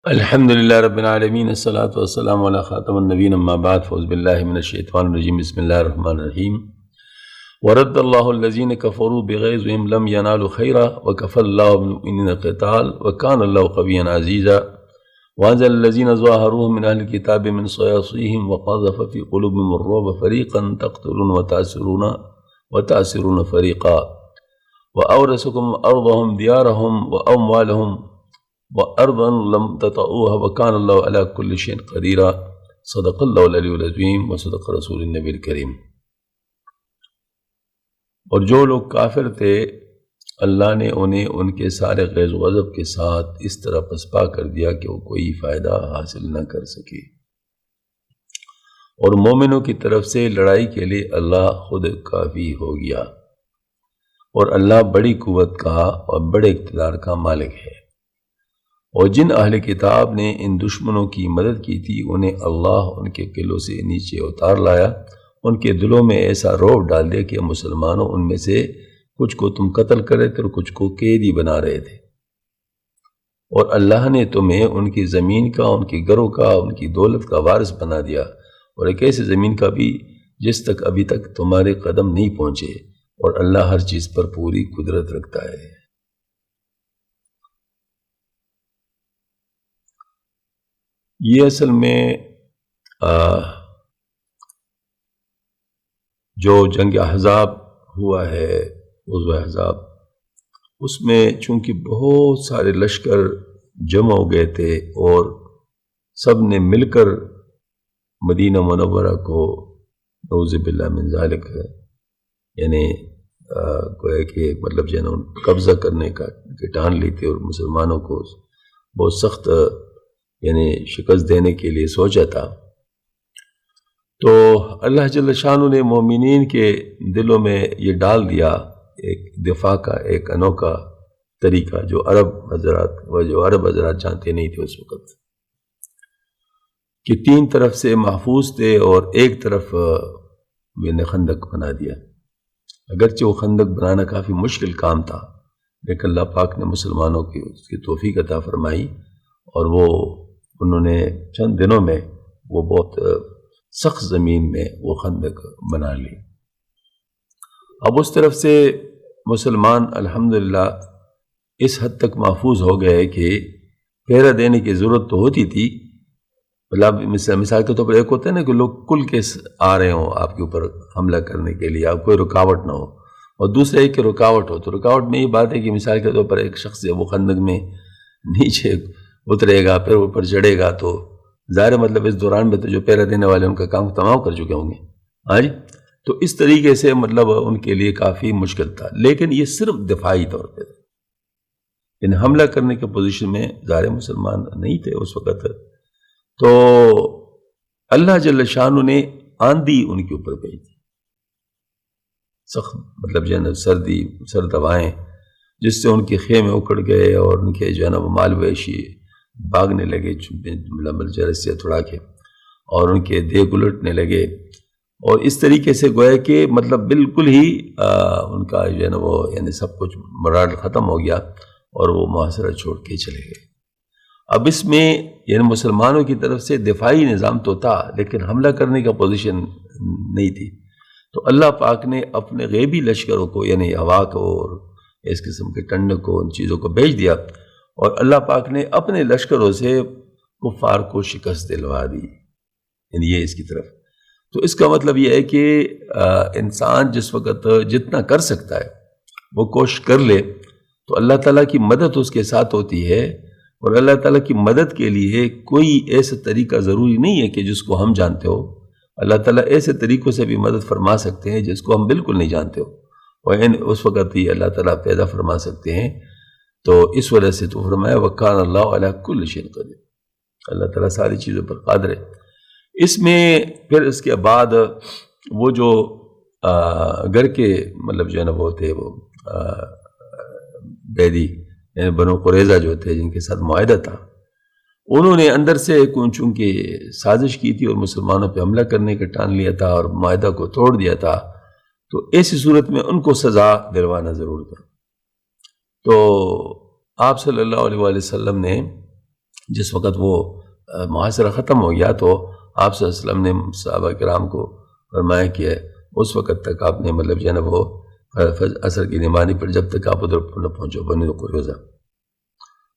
الحمد للہ رب العالمین الصلاۃ والسلام علی خاتم النبین اما بعد فاعوذ باللہ من الشیطان الرجیم بسم اللہ الرحمن الرحیم ورد اللہ الذین کفروا بغیظہم لم ینالوا خیرا وکفى اللہ بالمؤمنین القتال وکان اللہ قویا عزیزا وانزل الذین ظاہروهم من اہل الکتاب من صیاصیہم وقذف فی قلوبہم الرعب فریقا تقتلون وتأسرون فریقا وأورثکم ارضهم دیارهم واموالهم وَأَرْضًا لَمْ تَطَئُوهَا وَكَانَ اللَّهُ عَلَى كُلِّ شَيْءٍ قَدِيرًا صدق اللہ العلی العظیم وصدق رسول النبی الکریم۔ اور جو لوگ کافر تھے اللہ نے انہیں ان کے سارے غیظ و غضب کے ساتھ اس طرح پسپا کر دیا کہ وہ کوئی فائدہ حاصل نہ کر سکے، اور مومنوں کی طرف سے لڑائی کے لیے اللہ خود کافی ہو گیا، اور اللہ بڑی قوت کا اور بڑے اقتدار کا مالک ہے۔ اور جن اہل کتاب نے ان دشمنوں کی مدد کی تھی انہیں اللہ ان کے قلعوں سے نیچے اتار لایا، ان کے دلوں میں ایسا رعب ڈال دیا کہ مسلمانوں ان میں سے کچھ کو تم قتل کر رہے تھے اور کچھ کو قیدی بنا رہے تھے، اور اللہ نے تمہیں ان کی زمین کا، ان کی گھروں کا، ان کی دولت کا وارث بنا دیا، اور ایک ایسی زمین کا بھی جس تک ابھی تک تمہارے قدم نہیں پہنچے، اور اللہ ہر چیز پر پوری قدرت رکھتا ہے۔ یہ اصل میں جو جنگ احزاب ہوا ہے، غزوہ احزاب، اس میں چونکہ بہت سارے لشکر جمع ہو گئے تھے اور سب نے مل کر مدینہ منورہ کو نعوذ باللہ من ذالک یعنی گویا کہ مطلب جو ہے نا قبضہ کرنے کا ٹھان لی تھی، اور مسلمانوں کو بہت سخت یعنی شکست دینے کے لیے سوچا تھا۔ تو اللہ جل شانہ نے مومنین کے دلوں میں یہ ڈال دیا ایک دفاع کا ایک انوکھا طریقہ جو عرب حضرات جانتے نہیں تھے اس وقت، کہ تین طرف سے محفوظ تھے اور ایک طرف میں نے خندق بنا دیا۔ اگرچہ وہ خندق بنانا کافی مشکل کام تھا، لیکن اللہ پاک نے مسلمانوں کی اس کی توفیق عطا فرمائی، اور انہوں نے چند دنوں میں وہ بہت سخت زمین میں وہ خندق بنا لی۔ اب اس طرف سے مسلمان الحمدللہ اس حد تک محفوظ ہو گئے کہ پہرا دینے کی ضرورت تو ہوتی تھی، مطلب مثال کے طور پر ایک ہوتا ہے نا کہ لوگ کل کے آ رہے ہوں آپ کے اوپر حملہ کرنے کے لیے، آپ کوئی رکاوٹ نہ ہو، اور دوسرے ایک کہ رکاوٹ ہو، تو رکاوٹ میں یہ بات ہے کہ مثال کے طور پر ایک شخص وہ خندق میں نیچے اترے گا پھر اوپر چڑھے گا، تو ظاہر مطلب اس دوران میں تو جو پہرا دینے والے ان کا کام تمام کر چکے ہوں گے، ہاں جی، تو اس طریقے سے مطلب ان کے لیے کافی مشکل تھا، لیکن یہ صرف دفاعی طور پہ تھا، ان حملہ کرنے کے پوزیشن میں ظاہر مسلمان نہیں تھے اس وقت۔ تو اللہ جل شانہ نے آندھی ان کے اوپر بھیج دی، سخت مطلب جو ہے نا سرد ہوائیں، جس سے ان کے خیمے اکڑ گئے اور ان کے جو ہے نا مال مویشی بھاگنے لگے جرسیاں تھوڑا کے، اور ان کے دیگ الٹنے لگے، اور اس طریقے سے گویا کہ مطلب بالکل ہی ان کا جو ہے نا وہ یعنی سب کچھ مراحل ختم ہو گیا، اور وہ محاصرہ چھوڑ کے چلے گئے۔ اب اس میں یعنی مسلمانوں کی طرف سے دفاعی نظام تو تھا، لیکن حملہ کرنے کا پوزیشن نہیں تھی، تو اللہ پاک نے اپنے غیبی لشکروں کو یعنی ہوا کو اور اس قسم کے ٹنڈ کو ان چیزوں کو بھیج دیا، اور اللہ پاک نے اپنے لشکروں سے کفار کو شکست دلوا دی، یعنی یہ اس کی طرف۔ تو اس کا مطلب یہ ہے کہ انسان جس وقت جتنا کر سکتا ہے وہ کوشش کر لے، تو اللہ تعالیٰ کی مدد اس کے ساتھ ہوتی ہے، اور اللہ تعالیٰ کی مدد کے لیے کوئی ایسا طریقہ ضروری نہیں ہے کہ جس کو ہم جانتے ہو، اللہ تعالیٰ ایسے طریقوں سے بھی مدد فرما سکتے ہیں جس کو ہم بالکل نہیں جانتے ہو، اور اس وقت ہی اللہ تعالیٰ پیدا فرما سکتے ہیں۔ تو اس وجہ سے تو فرمایا وَكَانَ اللَّهُ عَلَى كُلِّ شَيْءٍ قَدِيرٌ، اللہ تعالیٰ ساری چیزوں پر قادر ہے۔ اس میں پھر اس کے بعد وہ جو گھر کے مطلب جو ہے نا وہ تھے وہ بیدی یعنی بنو قریظہ جو تھے جن کے ساتھ معاہدہ تھا، انہوں نے اندر سے چونکہ سازش کی تھی اور مسلمانوں پہ حملہ کرنے کا ٹھان لیا تھا اور معاہدہ کو توڑ دیا تھا، تو ایسی صورت میں ان کو سزا دلوانا ضرور تھا۔ تو آپ صلی اللہ علیہ وسلم نے جس وقت وہ محاصرہ ختم ہو گیا تو آپ صلی اللہ علیہ وسلم نے صحابہ کرام کو فرمایا کہ اس وقت تک آپ نے مطلب جو ہے نا وہ عصر کی نماز نہیں پڑھی جب تک آپ ادھر نہ پہنچو بنی قریظہ.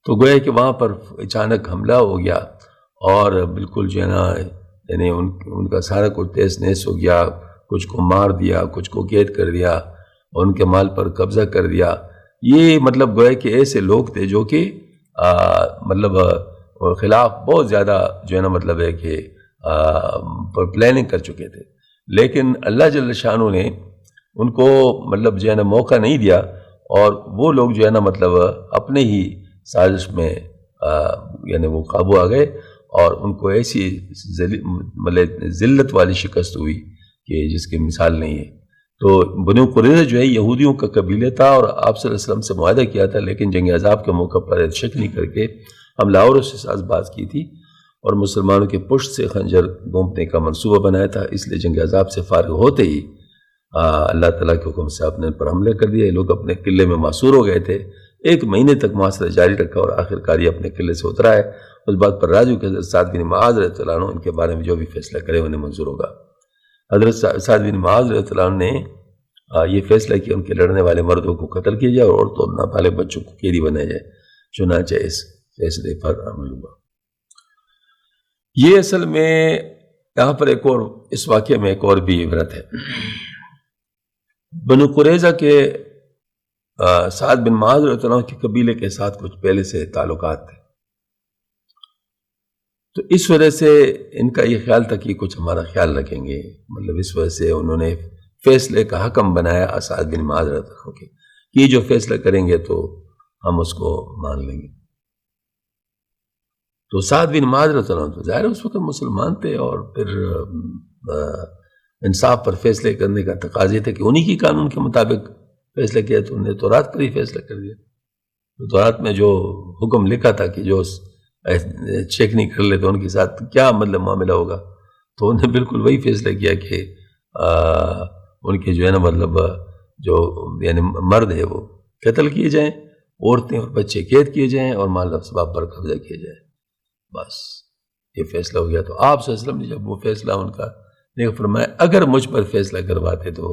تو گویا کہ وہاں پر اچانک حملہ ہو گیا اور بالکل جو ہے نا یعنی ان کا سارا کچھ تیز نیس ہو گیا، کچھ کو مار دیا، کچھ کو قید کر دیا اور ان کے مال پر قبضہ کر دیا. یہ مطلب گویا کہ ایسے لوگ تھے جو کہ مطلب خلاف بہت زیادہ جو ہے نا مطلب ہے کہ پلاننگ کر چکے تھے، لیکن اللہ جل شانہ نے ان کو مطلب جو ہے نا موقع نہیں دیا اور وہ لوگ جو ہے نا مطلب اپنے ہی سازش میں یعنی وہ قابو آ گئے اور ان کو ایسی مطلب ذلت والی شکست ہوئی کہ جس کی مثال نہیں ہے. تو بنو قریظہ جو ہے یہودیوں کا قبیلہ تھا اور آپ صلی اللہ علیہ وسلم سے معاہدہ کیا تھا، لیکن جنگ احزاب کے موقع پر شک نہیں کر کے حملہ آوروں سے ساز باز کی تھی اور مسلمانوں کے پشت سے خنجر گھونپنے کا منصوبہ بنایا تھا. اس لیے جنگ احزاب سے فارغ ہوتے ہی اللہ تعالیٰ کے حکم سے آپ نے ان پر حملہ کر دیا. یہ لوگ اپنے قلعے میں معصور ہو گئے تھے. 1 مہینے تک محاصرہ جاری رکھا اور آخر کار یہ اپنے قلعے سے اترا ہے. اس بات پر راضی کہ حضرت سعد بن معاذ رضی اللہ عنہ ان کے بارے میں جو بھی فیصلہ کرے انہیں منظور ہوگا. حضرت سعد بن معاذ رضی اللہ عنہ نے یہ فیصلہ کیا ان کے لڑنے والے مردوں کو قتل کیا جائے اور عورتوں اور نابالغ بچوں کو قیدی بنایا جائے. چنانچہ اس فیصلے پر عمل ہوا. یہ اصل میں یہاں پر ایک اور اس واقعے میں ایک اور بھی عبرت ہے. بنو قریظہ کے سعد بن معاذ رضی اللہ عنہ کے قبیلے کے ساتھ کچھ پہلے سے تعلقات تھے، تو اس وجہ سے ان کا یہ خیال تھا کہ کچھ ہمارا خیال رکھیں گے. مطلب اس وجہ سے انہوں نے فیصلے کا حکم بنایا سعد بن معاذ رضی اللہ عنہ کہ یہ جو فیصلہ کریں گے تو ہم اس کو مان لیں گے. تو سعد بن معاذ رضی اللہ عنہ تو ظاہر اس وقت مسلمان تھے اور پھر انصاف پر فیصلے کرنے کا تقاضے تھے کہ انہی کی قانون کے مطابق فیصلہ کیا، تو انہوں نے تورات پر ہی فیصلہ کر دیا. تو تورات میں جو حکم لکھا تھا کہ جو چیک نہیں کر لے تو ان کے ساتھ کیا مطلب معاملہ ہوگا، تو انہوں نے بالکل وہی فیصلہ کیا کہ ان کے جو ہے نا مطلب جو یعنی مرد ہے وہ قتل کیے جائیں، عورتیں اور بچے قید کیے جائیں اور مال اسباب پر قبضہ کیا جائے. بس یہ فیصلہ ہو گیا. تو آپ صلی اللہ علیہ وسلم نے جب وہ فیصلہ ان کا دیکھ فرمایا اگر مجھ پر فیصلہ کرواتے تو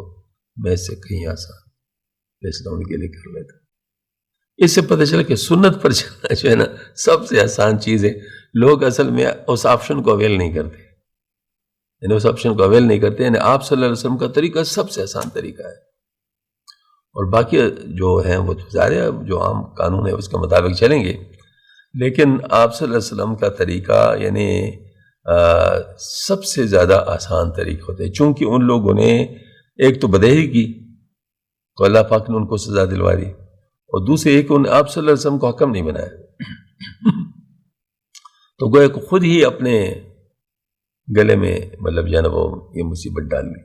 میں اس سے کہیں آسان فیصلہ ان کے لیے کر لیتا. اس سے پتہ چلا کہ سنت پر چلنا جو ہے نا سب سے آسان چیز ہے. لوگ اصل میں اس آپشن کو اویل نہیں کرتے، یعنی اس آپشن کو اویل نہیں کرتے. یعنی آپ صلی اللہ علیہ وسلم کا طریقہ سب سے آسان طریقہ ہے اور باقی جو ہیں وہ تو ظاہر ہے جو عام قانون ہے اس کے مطابق چلیں گے، لیکن آپ صلی اللہ علیہ وسلم کا طریقہ یعنی سب سے زیادہ آسان طریقہ ہوتا ہے. چونکہ ان لوگوں نے ایک تو بدہی کی تو اللہ پاک نے ان کو سزا دلوا دی، اور دوسرے ایک آپ صلی اللہ علیہ وسلم کو حکم نہیں بنایا، تو گویا کہ خود ہی اپنے گلے میں مطلب جو ہے نا وہ یہ مصیبت ڈال لی.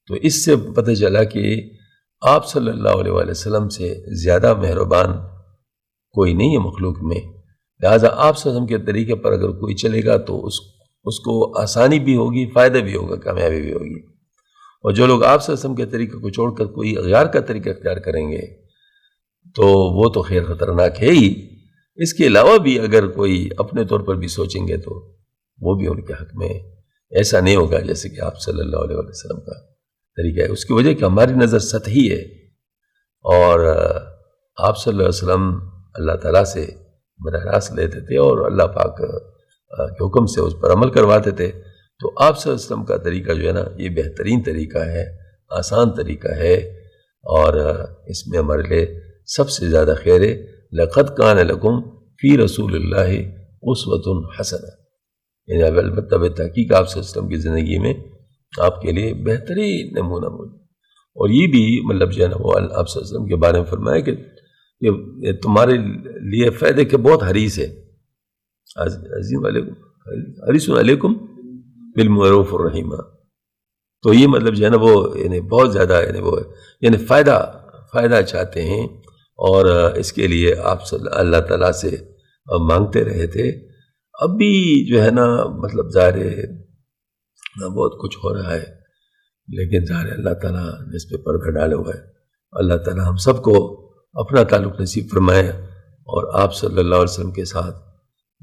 تو اس سے پتہ چلا کہ آپ صلی اللہ علیہ وسلم سے زیادہ مہربان کوئی نہیں ہے مخلوق میں. لہٰذا آپ صلی اللہ علیہ وسلم کے طریقے پر اگر کوئی چلے گا تو اس کو آسانی بھی ہوگی، فائدہ بھی ہوگا، کامیابی بھی ہوگی. اور جو لوگ آپ صلی اللہ علیہ وسلم کے طریقے کو چھوڑ کر کوئی غیر کا طریقہ اختیار کریں گے تو وہ تو خیر خطرناک ہے ہی. اس کے علاوہ بھی اگر کوئی اپنے طور پر بھی سوچیں گے تو وہ بھی ان کے حق میں ایسا نہیں ہوگا جیسے کہ آپ صلی اللہ علیہ وسلم کا طریقہ ہے. اس کی وجہ کہ ہماری نظر سطحی ہے اور آپ صلی اللہ علیہ وسلم اللہ تعالیٰ سے براہ راست لیتے تھے اور اللہ پاک کے حکم سے اس پر عمل کرواتے تھے. تو آپ صلی اللہ علیہ وسلم کا طریقہ جو ہے نا یہ بہترین طریقہ ہے، آسان طریقہ ہے اور اس میں ہمارے لیے سب سے زیادہ خیر ہے. لَقَدْ كَانَ لَكُمْ فِي رَسُولِ اللَّهِ أُسْوَةٌ حَسَنَةٌ، یعنی البتہ بتحقیق آپ صلی اللہ علیہ وسلم کی زندگی میں آپ کے لیے بہترین نمونہ موجود. اور یہ بھی مطلب جو ہے نا وہ آپ صلی اللہ علیہ وسلم کے بارے میں فرمایا کہ یہ تمہارے لیے فائدے کے بہت حریص ہے. عظیم علیکم حریص علیکم بالمعروف الرحیم. تو یہ مطلب جو ہے نا وہ یعنی بہت زیادہ یعنی وہ یعنی فائدہ چاہتے ہیں اور اس کے لیے آپ اللہ تعالیٰ سے مانگتے رہے تھے. اب بھی جو ہے نا مطلب ظاہر بہت کچھ ہو رہا ہے، لیکن ظاہر اللہ تعالیٰ نے اس پہ پردہ ڈالے ہوا ہے. اللہ تعالیٰ ہم سب کو اپنا تعلق نصیب فرمائے اور آپ صلی اللہ علیہ وسلم کے ساتھ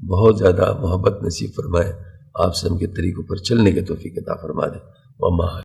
بہت زیادہ محبت نصیب فرمائے، آپ سے ہم کے طریقوں پر چلنے کے توفیق عطا فرما دے۔ وما